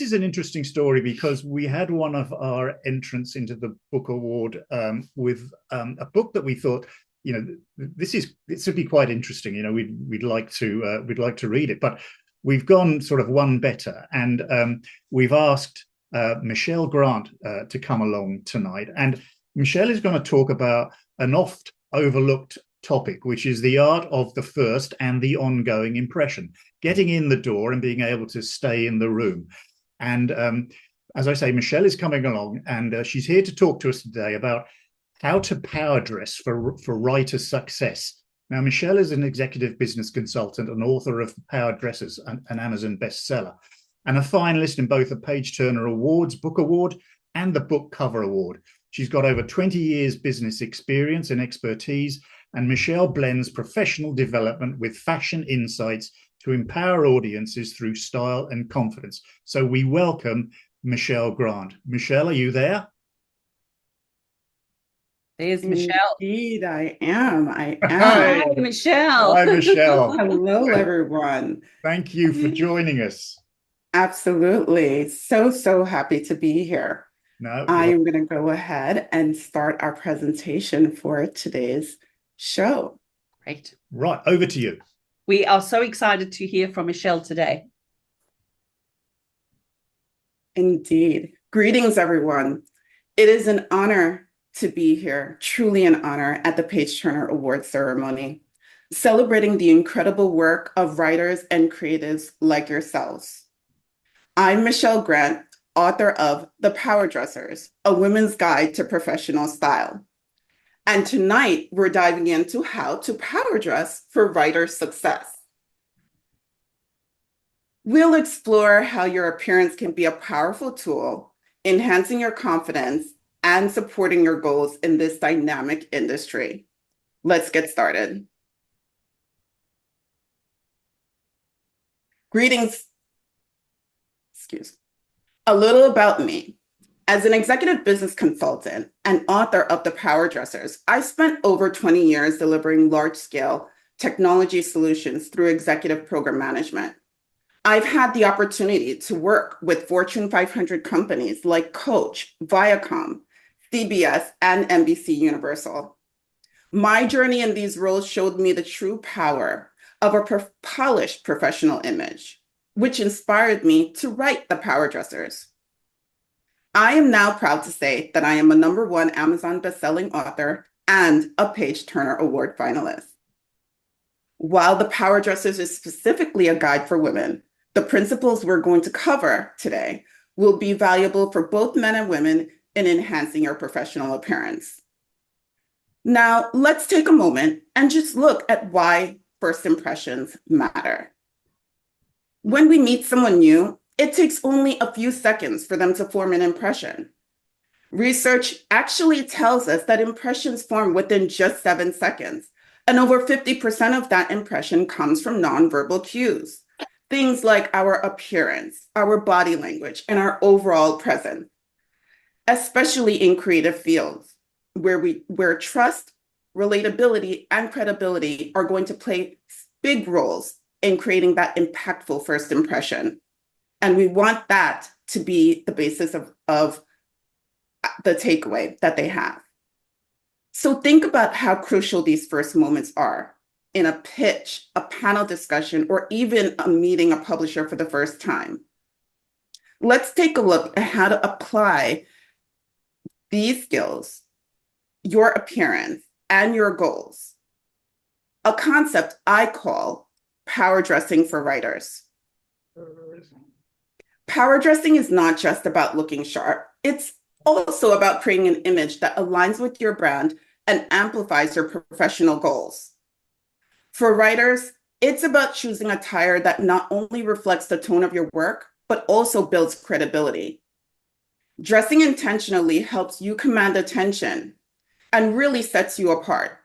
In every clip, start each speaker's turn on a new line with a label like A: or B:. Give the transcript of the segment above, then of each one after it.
A: is an interesting story because we had one of our entrants into the book award with a book that we thought, this would be quite interesting. We'd like to read it, but we've gone sort of one better, and we've asked Michele Grant to come along tonight, and Michele is going to talk about an oft overlooked topic, which is the art of the first and the ongoing impression, getting in the door and being able to stay in the room. And as I say, Michele is coming along, and she's here to talk to us today about how to power dress for writer success. Now, Michele is an executive business consultant and author of Power Dressers, an Amazon bestseller, and a finalist in both the Page Turner Awards Book Award and the Book Cover Award. She's got over 20 years business experience and expertise, and Michele blends professional development with fashion insights to empower audiences through style and confidence. So we welcome Michele Grant. Michele, are you there?
B: There's Michele.
C: Indeed, I am. I am.
B: Hi, Michele.
A: Hi, Michele.
C: Hello, everyone.
A: Thank you for joining us.
C: Absolutely. So happy to be here. I am going to go ahead and start our presentation for today's show.
B: Great.
A: Right, over to you.
B: We are so excited to hear from Michele today.
C: Indeed. Greetings, everyone. It is an honor to be here, truly an honor, at the Page Turner Award ceremony, celebrating the incredible work of writers and creatives like yourselves. I'm Michele Grant, author of The Power Dressers, A Women's Guide to Professional Style. And tonight, we're diving into how to power dress for writer success. We'll explore how your appearance can be a powerful tool, enhancing your confidence and supporting your goals in this dynamic industry. Let's get started. Greetings. A little about me. As an executive business consultant and author of The Power Dressers, I spent over 20 years delivering large-scale technology solutions through executive program management. I've had the opportunity to work with Fortune 500 companies like Coach, Viacom, CBS, and NBC Universal. My journey in these roles showed me the true power of a polished professional image, which inspired me to write The Power Dressers. I am now proud to say that I am a #1 Amazon bestselling author and a Page Turner Award finalist. While The Power Dressers is specifically a guide for women, the principles we're going to cover today will be valuable for both men and women in enhancing your professional appearance. Now, let's take a moment and just look at why first impressions matter. When we meet someone new, it takes only a few seconds for them to form an impression. Research actually tells us that impressions form within just 7 seconds, and over 50% of that impression comes from nonverbal cues, things like our appearance, our body language, and our overall presence, especially in creative fields where trust, relatability, and credibility are going to play big roles in creating that impactful first impression. And we want that to be the basis of the takeaway that they have. So think about how crucial these first moments are in a pitch, a panel discussion, or even meeting a publisher for the first time. Let's take a look at how to apply these skills, your appearance, and your goals. A concept I call power dressing for writers. Power dressing is not just about looking sharp. It's also about creating an image that aligns with your brand and amplifies your professional goals. For writers, it's about choosing attire that not only reflects the tone of your work, but also builds credibility. Dressing intentionally helps you command attention and really sets you apart.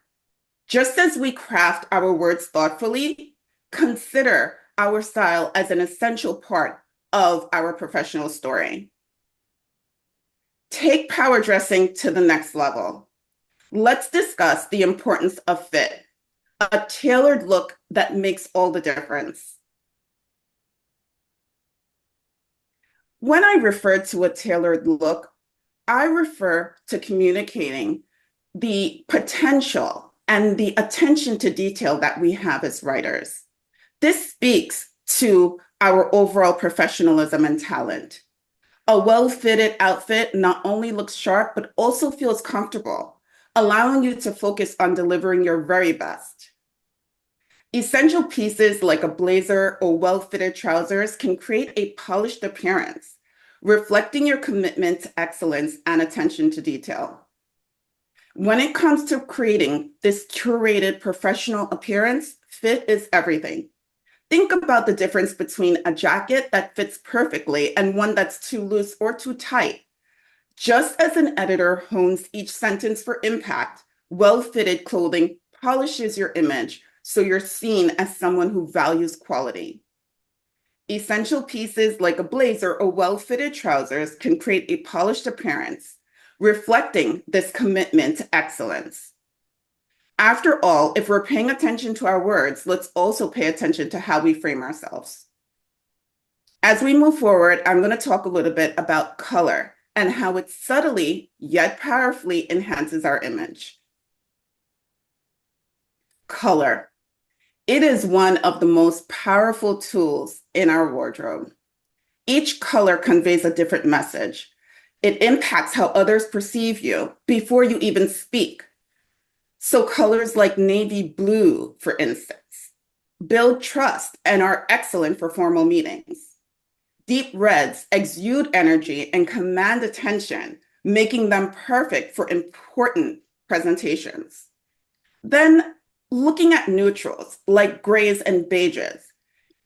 C: Just as we craft our words thoughtfully, consider our style as an essential part of our professional story. Take power dressing to the next level. Let's discuss the importance of fit, a tailored look that makes all the difference. When I refer to a tailored look, I refer to communicating the potential and the attention to detail that we have as writers. This speaks to our overall professionalism and talent. A well-fitted outfit not only looks sharp, but also feels comfortable, allowing you to focus on delivering your very best. Essential pieces like a blazer or well-fitted trousers can create a polished appearance, reflecting your commitment to excellence and attention to detail. When it comes to creating this curated professional appearance, fit is everything. Think about the difference between a jacket that fits perfectly and one that's too loose or too tight. Just as an editor hones each sentence for impact, well-fitted clothing polishes your image so you're seen as someone who values quality. Essential pieces like a blazer or well-fitted trousers can create a polished appearance, reflecting this commitment to excellence. After all, if we're paying attention to our words, let's also pay attention to how we frame ourselves. As we move forward, I'm going to talk a little bit about color and how it subtly yet powerfully enhances our image. Color. It is one of the most powerful tools in our wardrobe. Each color conveys a different message. It impacts how others perceive you before you even speak. So colors like navy blue, for instance, build trust and are excellent for formal meetings. Deep reds exude energy and command attention, making them perfect for important presentations. Then, looking at neutrals like grays and beiges,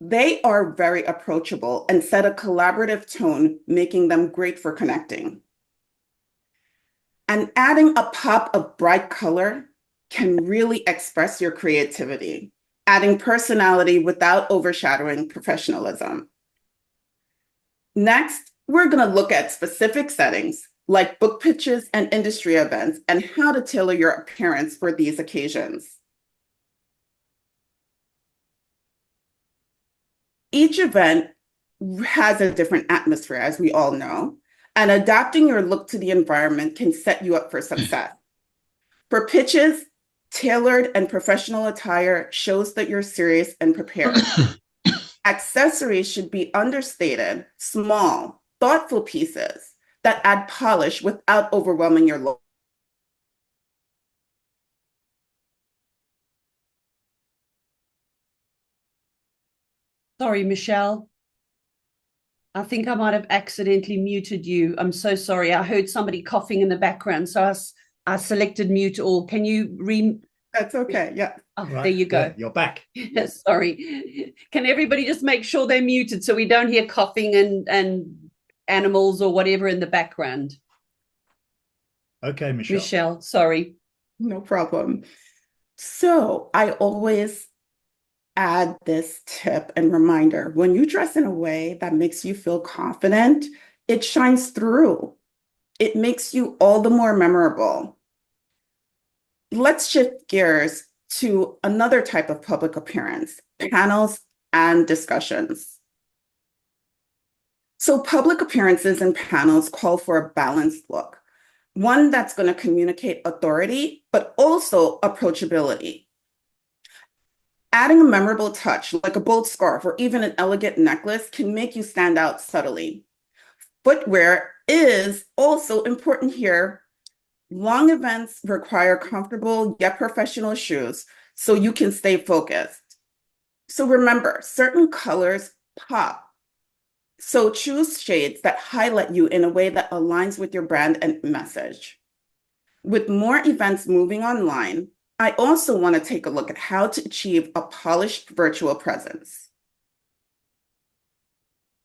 C: they are very approachable and set a collaborative tone, making them great for connecting. And adding a pop of bright color can really express your creativity, adding personality without overshadowing professionalism. Next, we're going to look at specific settings like book pitches and industry events and how to tailor your appearance for these occasions. Each event has a different atmosphere, as we all know, and adapting your look to the environment can set you up for success. For pitches, tailored and professional attire shows that you're serious and prepared. Accessories should be understated, small, thoughtful pieces that add polish without overwhelming your look.
B: Sorry, Michele. I think I might have accidentally muted you. I'm so sorry. I heard somebody coughing in the background, so I selected mute all. Can you
C: That's okay, yeah.
B: Oh,
A: Right.
B: there you go.
A: Yeah, you're back.
B: Sorry. Can everybody just make sure they're muted so we don't hear coughing and animals or whatever in the background?
A: Okay, Michele.
B: Michele, sorry.
C: No problem. So I always add this tip and reminder. When you dress in a way that makes you feel confident, it shines through. It makes you all the more memorable. Let's shift gears to another type of public appearance, panels and discussions. So public appearances and panels call for a balanced look, one that's going to communicate authority, but also approachability. Adding a memorable touch, like a bold scarf or even an elegant necklace, can make you stand out subtly. Footwear is also important here. Long events require comfortable yet professional shoes so you can stay focused. So remember, certain colors pop. So choose shades that highlight you in a way that aligns with your brand and message. With more events moving online, I also want to take a look at how to achieve a polished virtual presence.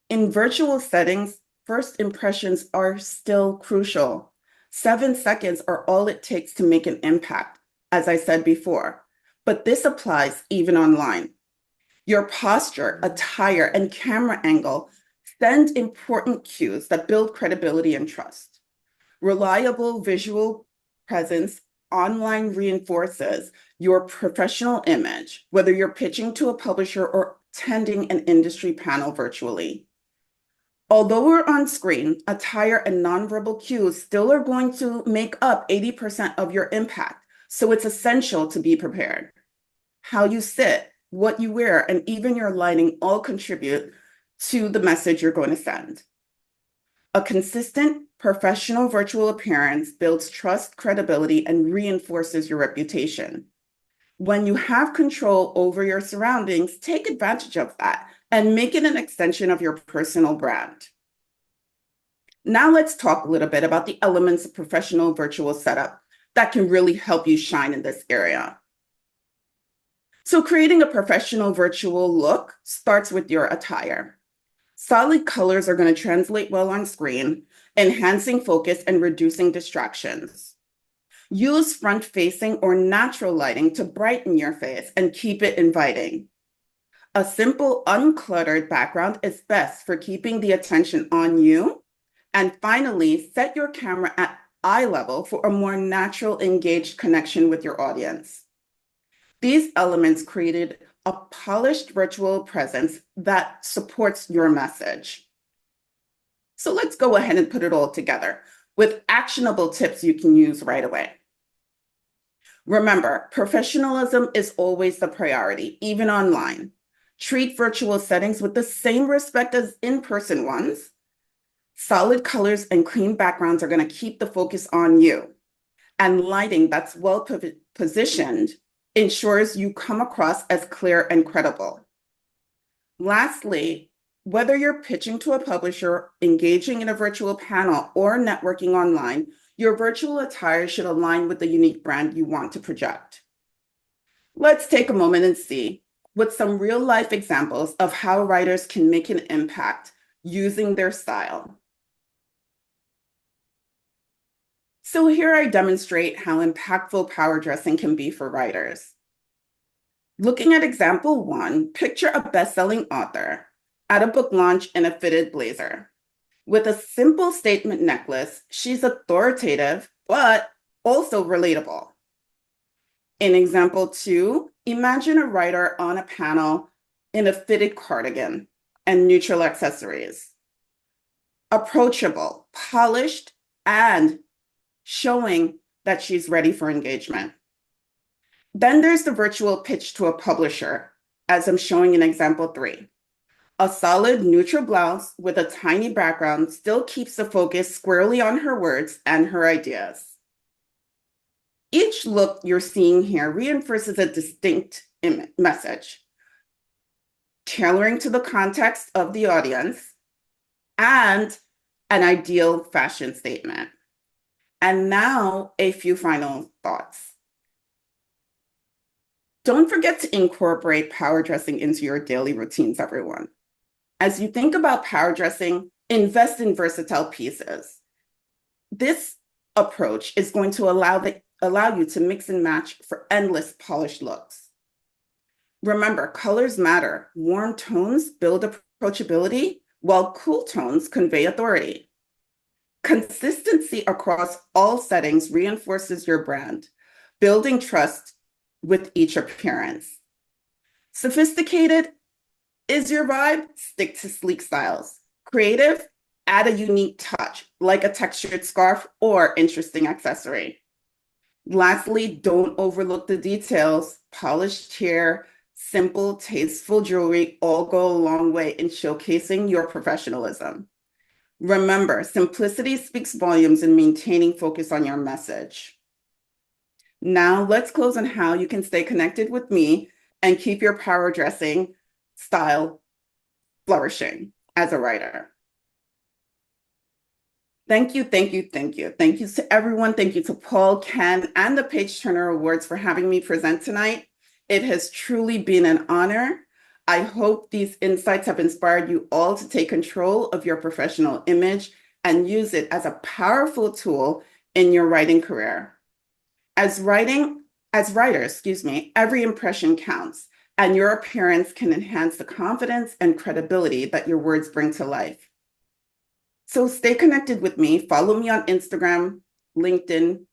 C: In virtual settings, first impressions are still crucial. 7 seconds are all it takes to make an impact, as I said before, but this applies even online. Your posture, attire, and camera angle send important cues that build credibility and trust. Reliable visual presence online reinforces your professional image, whether you're pitching to a publisher or attending an industry panel virtually. Although we're on screen, attire and nonverbal cues still are going to make up 80% of your impact, so it's essential to be prepared. How you sit, what you wear, and even your lighting all contribute to the message you're going to send. A consistent, professional virtual appearance builds trust, credibility, and reinforces your reputation. When you have control over your surroundings, take advantage of that and make it an extension of your personal brand. Now let's talk a little bit about the elements of professional virtual setup that can really help you shine in this area. So creating a professional virtual look starts with your attire. Solid colors are going to translate well on screen, enhancing focus and reducing distractions. Use front-facing or natural lighting to brighten your face and keep it inviting. A simple, uncluttered background is best for keeping the attention on you. And finally, set your camera at eye level for a more natural, engaged connection with your audience. These elements created a polished virtual presence that supports your message. So let's go ahead and put it all together with actionable tips you can use right away. Remember, professionalism is always the priority, even online. Treat virtual settings with the same respect as in-person ones. Solid colors and clean backgrounds are going to keep the focus on you. And lighting that's well positioned ensures you come across as clear and credible. Lastly, whether you're pitching to a publisher, engaging in a virtual panel, or networking online, your virtual attire should align with the unique brand you want to project. Let's take a moment and see with some real-life examples of how writers can make an impact using their style. So here I demonstrate how impactful power dressing can be for writers. Looking at example 1, picture a best-selling author at a book launch in a fitted blazer. With a simple statement necklace, she's authoritative, but also relatable. In example 2, imagine a writer on a panel in a fitted cardigan and neutral accessories. Approachable, polished, and showing that she's ready for engagement. Then there's the virtual pitch to a publisher, as I'm showing in example 3. A solid neutral blouse with a tiny background still keeps the focus squarely on her words and her ideas. Each look you're seeing here reinforces a distinct message, tailoring to the context of the audience and an ideal fashion statement. And now a few final thoughts. Don't forget to incorporate power dressing into your daily routines, everyone. As you think about power dressing, invest in versatile pieces. This approach is going to allow you to mix and match for endless polished looks. Remember, colors matter. Warm tones build approachability, while cool tones convey authority. Consistency across all settings reinforces your brand, building trust with each appearance. Sophisticated is your vibe? Stick to sleek styles. Creative? Add a unique touch, like a textured scarf or interesting accessory. Lastly, don't overlook the details. Polished hair, simple, tasteful jewelry all go a long way in showcasing your professionalism. Remember, simplicity speaks volumes in maintaining focus on your message. Now let's close on how you can stay connected with me and keep your power dressing style flourishing as a writer. Thank you, thank you, thank you. Thank you to everyone. Thank you to Paul, Ken, and the Page Turner Awards for having me present tonight. It has truly been an honor. I hope these insights have inspired you all to take control of your professional image and use it as a powerful tool in your writing career. As writers, every impression counts, and your appearance can enhance the confidence and credibility that your words bring to life. So stay connected with me. Follow me on Instagram, LinkedIn,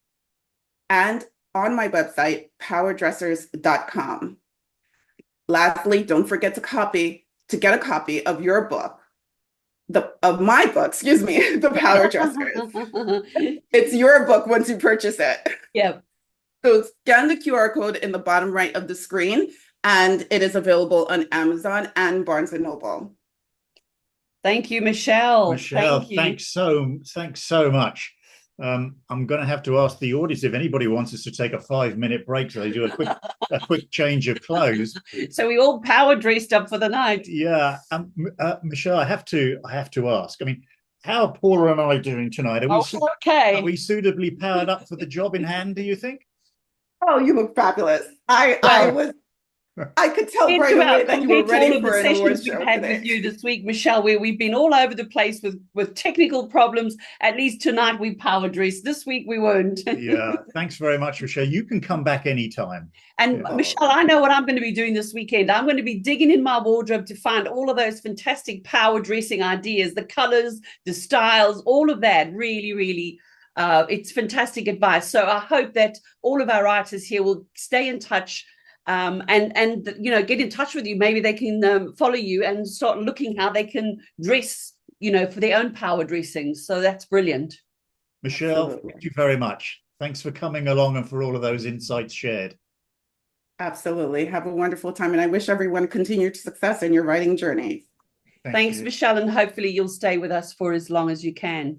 C: and on my website, powerdressers.com. Lastly, don't forget to get a copy of your book, of my book, excuse me, The Power Dressers. It's your book once you purchase it.
B: Yeah.
C: So scan the QR code in the bottom right of the screen, and it is available on Amazon and Barnes & Noble.
B: Thank you, Michele.
A: Michele,
B: Thank you.
A: thanks so much. I'm going to have to ask the audience if anybody wants us to take a 5-minute break so they do a quick change of clothes.
B: So we all power dressed up for the night.
A: Yeah, Michele, I have to ask. I mean, how are Paula and I doing tonight?
B: Okay.
A: Are we suitably powered up for the job in hand, do you think?
C: Oh, you look fabulous. I could tell right away that you were ready for an awards show
B: we've had
C: today.
B: with you this week, Michele, where we've been all over the place with technical problems. At least tonight we power dressed. This week we won't.
A: Yeah, thanks very much, Michele. You can come back anytime.
B: And yeah. Michele, I know what I'm going to be doing this weekend. I'm going to be digging in my wardrobe to find all of those fantastic power dressing ideas, the colors, the styles, all of that. Really, really, it's fantastic advice. So I hope that all of our writers here will stay in touch. And you know, get in touch with you. Maybe they can follow you and start looking how they can dress, you know, for their own power dressing. So that's brilliant.
A: Michele,
C: Absolutely.
A: thank you very much. Thanks for coming along and for all of those insights shared.
C: Absolutely. Have a wonderful time. And I wish everyone continued success in your writing journey.
B: Thanks, Michele. And hopefully you'll stay with us for as long as you can.